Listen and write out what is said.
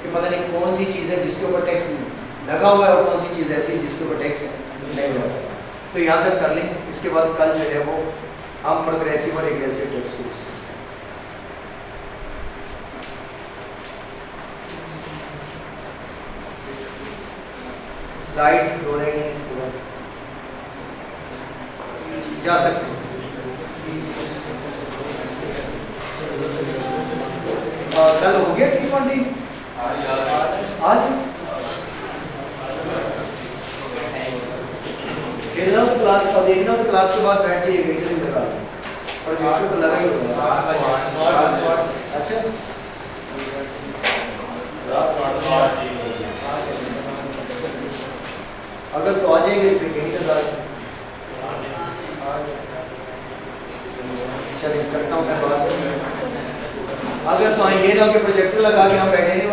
कि पता नहीं कौन सी चीज़ है जिसके ऊपर टैक्स लगा हुआ है और कौन सी चीज़ ऐसी है जिसके ऊपर टैक्स नहीं लगा। तो यहाँ तक कर लें, इसके बाद कल जो है वो हम प्रोग्रेसिव और रिग्रेसिव टैक्स को डिस्कस करें। स्लाइड्स दोहराएंगे, इसके बाद जा सकते हैं। कल हो गया T20 आज खेलना तो क्लास का देखना तो क्लास के बाद बैठ जाइए, वेटर ही लगा प्रोजेक्टर तो लगा ही होगा। अच्छा अगर तो आ जाएंगे फिर कहीं लगा। चलिए करता हूँ मैं बात। अगर तो ये ना कि प्रोजेक्टर लगा के हम बैठे नहीं